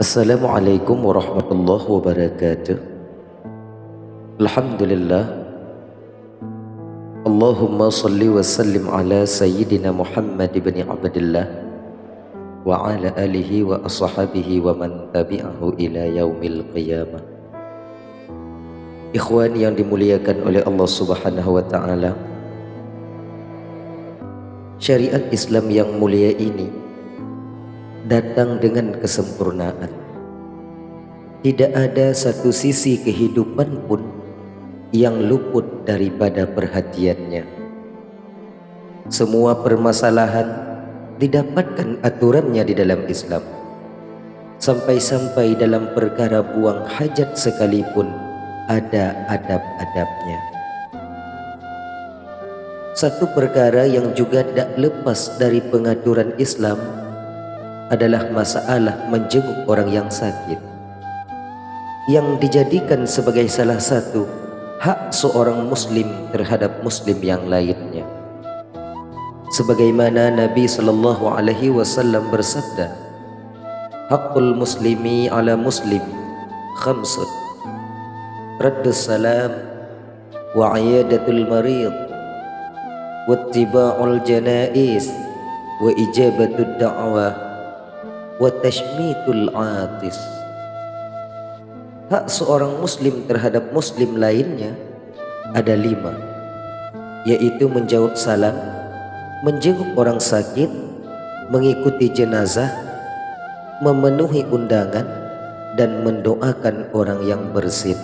Assalamualaikum warahmatullahi wabarakatuh. Alhamdulillah. Allahumma salli wa sallim ala sayyidina Muhammad ibn Abdullah wa ala alihi wa ashabihi wa man tabi'ahu ila yaumil qiyamah. Ikhwan yang dimuliakan oleh Allah Subhanahu wa taala, syariat Islam yang mulia ini datang dengan kesempurnaan. Tidak ada satu sisi kehidupan pun yang luput daripada perhatiannya. Semua permasalahan didapatkan aturannya di dalam Islam. Sampai-sampai dalam perkara buang hajat sekalipun ada adab-adabnya. Satu perkara yang juga tidak lepas dari pengaturan Islam adalah masalah menjenguk orang yang sakit, yang dijadikan sebagai salah satu hak seorang muslim terhadap muslim yang lainnya. Sebagaimana Nabi SAW bersabda, haqqul muslimi ala muslim khamsun, raddus salam wa iyadatul marid wa ittiba'ul janais wa ijabatud da'wah wa tashmitul atis. Hak seorang muslim terhadap muslim lainnya ada 5, yaitu menjawab salam, menjenguk orang sakit, mengikuti jenazah, memenuhi undangan, dan mendoakan orang yang bersin.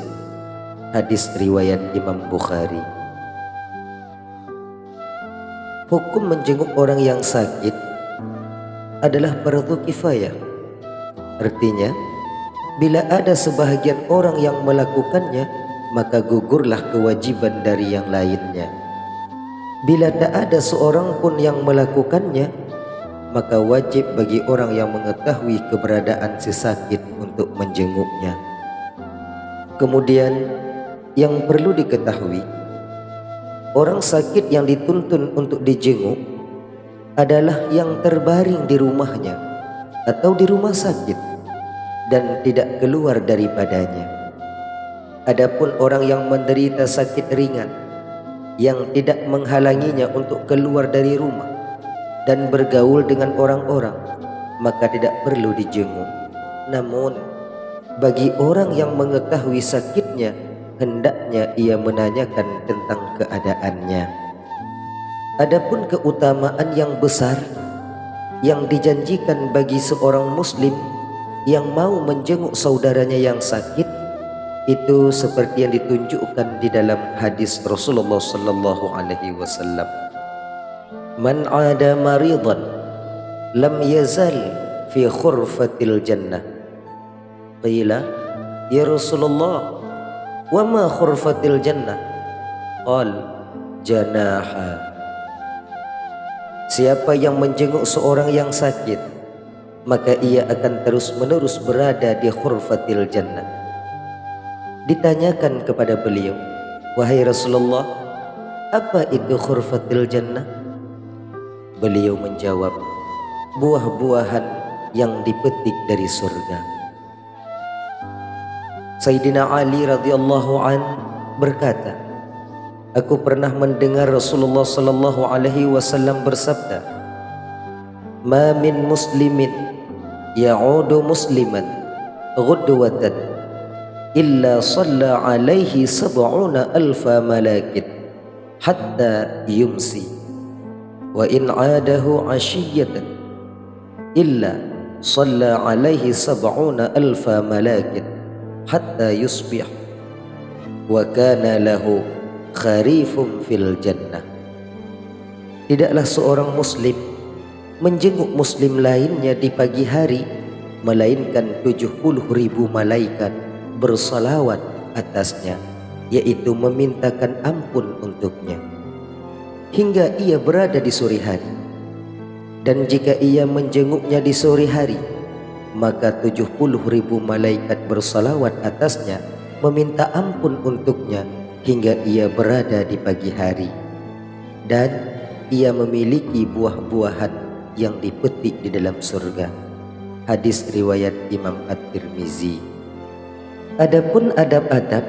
Hadis riwayat Imam Bukhari. Hukum menjenguk orang yang sakit adalah fardu kifayah. Artinya, bila ada sebahagian orang yang melakukannya, maka gugurlah kewajiban dari yang lainnya. Bila tak ada seorang pun yang melakukannya, maka wajib bagi orang yang mengetahui keberadaan si sakit untuk menjenguknya. Kemudian, yang perlu diketahui, orang sakit yang dituntun untuk dijenguk adalah yang terbaring di rumahnya atau di rumah sakit dan tidak keluar daripadanya. Adapun orang yang menderita sakit ringan yang tidak menghalanginya untuk keluar dari rumah dan bergaul dengan orang-orang, maka tidak perlu dijenguk. Namun bagi orang yang mengetahui sakitnya, hendaknya ia menanyakan tentang keadaannya. Adapun keutamaan yang besar yang dijanjikan bagi seorang muslim yang mau menjenguk saudaranya yang sakit, itu seperti yang ditunjukkan di dalam hadis Rasulullah sallallahu alaihi wasallam. Man 'ada maridan lam yazal fi khurfatil jannah. Qila ya Rasulullah, wa ma khurfatil jannah? Qal janaha. Siapa yang menjenguk seorang yang sakit, maka ia akan terus-menerus berada di khurfatil jannah. Ditanyakan kepada beliau, wahai Rasulullah, apa itu khurfatil jannah? Beliau menjawab, buah-buahan yang dipetik dari surga. Sayyidina Ali radhiyallahu an berkata, aku pernah mendengar Rasulullah sallallahu alaihi wasallam bersabda, "Ma min muslimin ya'udu musliman ghudwatan illa shalla alaihi sab'una alfa malakin hatta yumsi, wa in 'adahu 'ashiyatan illa shalla alaihi sab'una alfa malakin hatta yusbih, wa kana lahu kharifum fil jannah." Tidaklah seorang muslim menjenguk muslim lainnya di pagi hari, melainkan 70.000 malaikat bersalawat atasnya, yaitu memintakan ampun untuknya, hingga ia berada di sore hari. Dan jika ia menjenguknya di sore hari, maka 70.000 malaikat bersalawat atasnya, meminta ampun untuknya hingga ia berada di pagi hari, dan ia memiliki buah-buahan yang dipetik di dalam surga. Hadis riwayat Imam At-Tirmizi. Adapun adab-adab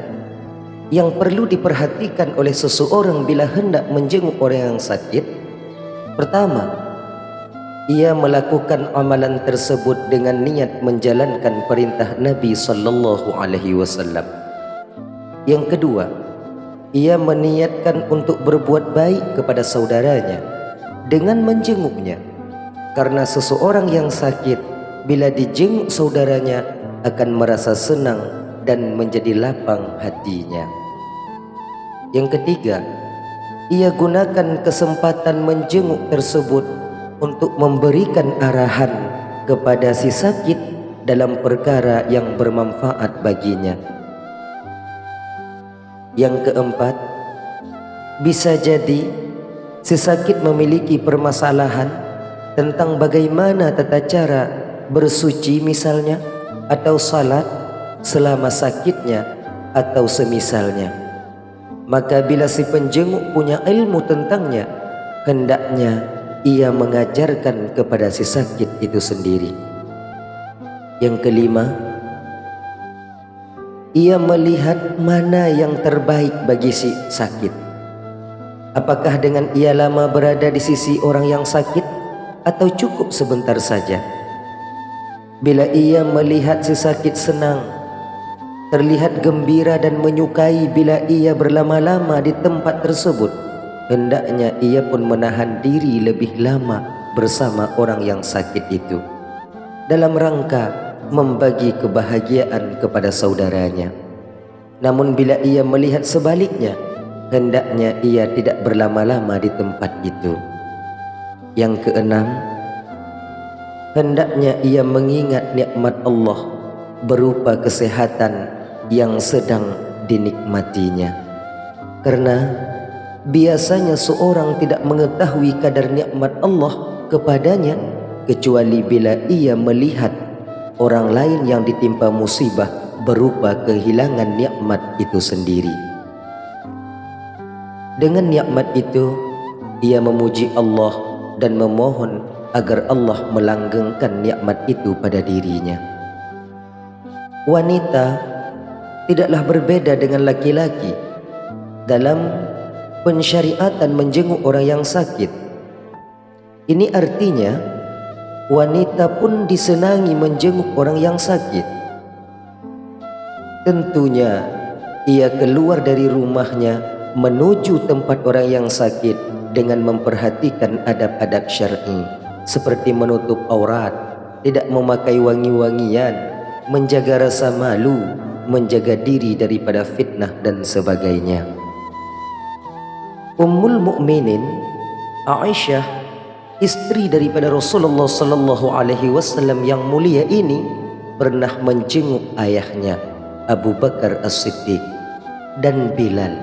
yang perlu diperhatikan oleh seseorang bila hendak menjenguk orang yang sakit. Pertama, ia melakukan amalan tersebut dengan niat menjalankan perintah Nabi sallallahu alaihi wasallam. Yang kedua, ia meniatkan untuk berbuat baik kepada saudaranya dengan menjenguknya, karena seseorang yang sakit bila dijenguk saudaranya akan merasa senang dan menjadi lapang hatinya. Yang ketiga, ia gunakan kesempatan menjenguk tersebut untuk memberikan arahan kepada si sakit dalam perkara yang bermanfaat baginya. Yang keempat, bisa jadi si sakit memiliki permasalahan tentang bagaimana tata cara bersuci misalnya, atau salat selama sakitnya atau semisalnya. Maka bila si penjenguk punya ilmu tentangnya, hendaknya ia mengajarkan kepada si sakit itu sendiri. Yang kelima, ia melihat mana yang terbaik bagi si sakit. Apakah dengan ia lama berada di sisi orang yang sakit atau cukup sebentar saja? Bila ia melihat si sakit senang, terlihat gembira dan menyukai bila ia berlama-lama di tempat tersebut, hendaknya ia pun menahan diri lebih lama bersama orang yang sakit itu, dalam rangka membagi kebahagiaan kepada saudaranya. Namun bila ia melihat sebaliknya, hendaknya ia tidak berlama-lama di tempat itu. Yang keenam, hendaknya ia mengingat nikmat Allah berupa kesehatan yang sedang dinikmatinya, karena biasanya seorang tidak mengetahui kadar nikmat Allah kepadanya kecuali bila ia melihat orang lain yang ditimpa musibah berupa kehilangan nikmat itu sendiri. Dengan nikmat itu ia memuji Allah dan memohon agar Allah melanggengkan nikmat itu pada dirinya. Wanita tidaklah berbeda dengan laki-laki dalam pensyariatan menjenguk orang yang sakit. Ini artinya wanita pun disenangi menjenguk orang yang sakit. Tentunya ia keluar dari rumahnya menuju tempat orang yang sakit dengan memperhatikan adab-adab syar'i seperti menutup aurat, tidak memakai wangi-wangian, menjaga rasa malu, menjaga diri daripada fitnah dan sebagainya. Ummul Mukminin Aisyah, istri daripada Rasulullah sallallahu alaihi wasallam yang mulia ini, pernah menjenguk ayahnya Abu Bakar As-Siddiq dan Bilal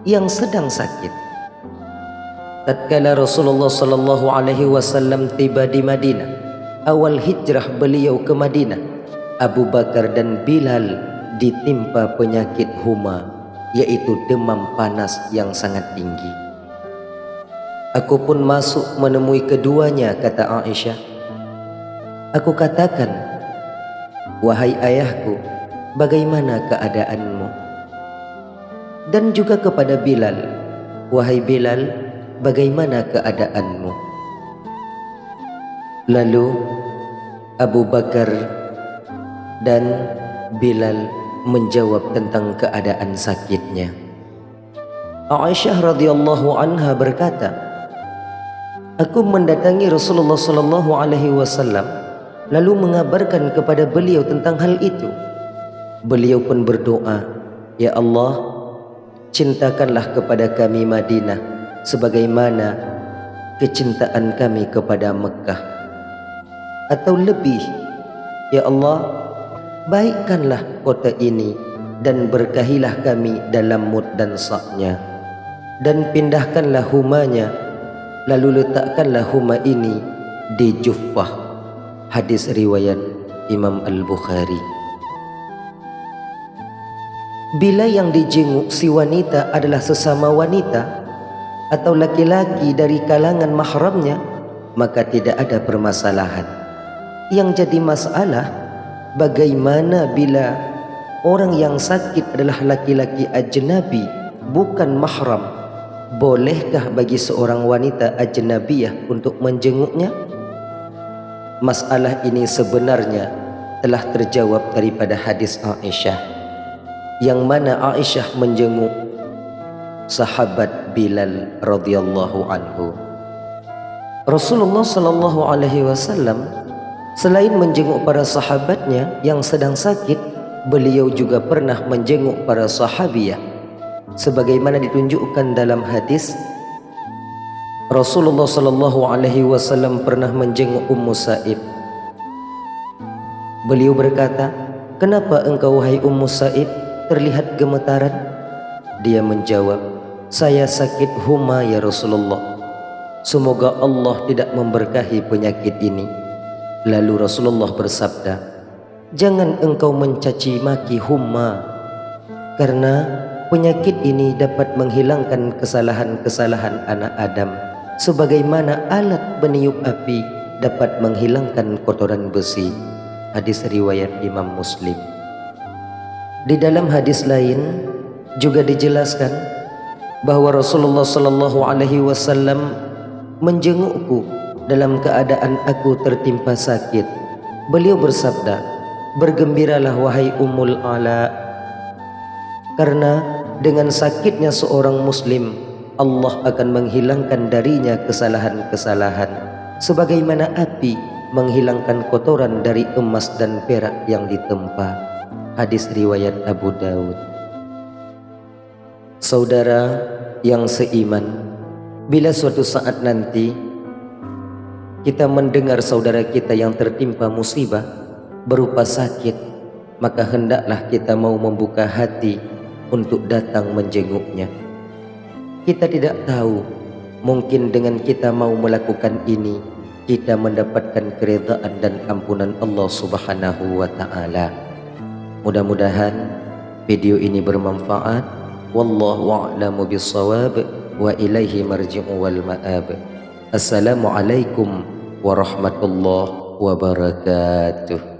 yang sedang sakit. Tatkala Rasulullah sallallahu alaihi wasallam tiba di Madinah, awal hijrah beliau ke Madinah, Abu Bakar dan Bilal ditimpa penyakit huma, yaitu demam panas yang sangat tinggi. Aku pun masuk menemui keduanya, kata Aisyah. Aku katakan, wahai ayahku, bagaimana keadaanmu? Dan juga kepada Bilal, wahai Bilal, bagaimana keadaanmu? Lalu Abu Bakar dan Bilal menjawab tentang keadaan sakitnya. Aisyah radhiyallahu anha berkata, aku mendatangi Rasulullah sallallahu alaihi wasallam lalu mengabarkan kepada beliau tentang hal itu. Beliau pun berdoa, ya Allah, cintakanlah kepada kami Madinah sebagaimana kecintaan kami kepada Mekah, atau lebih, ya Allah, baikkanlah kota ini dan berkahilah kami dalam mud dan sa'nya, dan pindahkanlah humanya, lalu letakkanlah huma ini di Juffah. Hadis riwayat Imam Al-Bukhari. Bila yang dijenguk si wanita adalah sesama wanita atau laki-laki dari kalangan mahramnya, maka tidak ada permasalahan. Yang jadi masalah, bagaimana bila orang yang sakit adalah laki-laki ajnabi, bukan mahram? Bolehkah bagi seorang wanita ajnabiyah untuk menjenguknya? Masalah ini sebenarnya telah terjawab daripada hadis Aisyah, yang mana Aisyah menjenguk sahabat Bilal radhiyallahu anhu. Rasulullah sallallahu alaihi wasallam selain menjenguk para sahabatnya yang sedang sakit, beliau juga pernah menjenguk para sahabiyah, sebagaimana ditunjukkan dalam hadis Rasulullah sallallahu alaihi wasallam pernah menjenguk Ummu Sa'id. Beliau berkata, "Kenapa engkau wahai Ummu Sa'id terlihat gemetaran?" Dia menjawab, "Saya sakit huma ya Rasulullah. Semoga Allah tidak memberkahi penyakit ini." Lalu Rasulullah bersabda, "Jangan engkau mencaci maki humma, karena penyakit ini dapat menghilangkan kesalahan-kesalahan anak Adam, sebagaimana alat peniup api dapat menghilangkan kotoran besi." Hadis riwayat Imam Muslim. Di dalam hadis lain juga dijelaskan bahwa Rasulullah sallallahu alaihi wasallam menjengukku dalam keadaan aku tertimpa sakit. Beliau bersabda, "Bergembiralah wahai Ummul Ala, karena dengan sakitnya seorang muslim Allah akan menghilangkan darinya kesalahan-kesalahan, sebagaimana api menghilangkan kotoran dari emas dan perak yang ditempa." Hadis riwayat Abu Daud. Saudara yang seiman, bila suatu saat nanti kita mendengar saudara kita yang tertimpa musibah berupa sakit, maka hendaklah kita mau membuka hati untuk datang menjenguknya. Kita tidak tahu, mungkin dengan kita mau melakukan ini, kita mendapatkan keridhaan dan ampunan Allah Subhanahu wa ta'ala. Mudah-mudahan video ini bermanfaat. Wallahu a'lamu bissawab, wa ilaihi marji'u wal ma'ab. Assalamualaikum warahmatullahi wabarakatuh.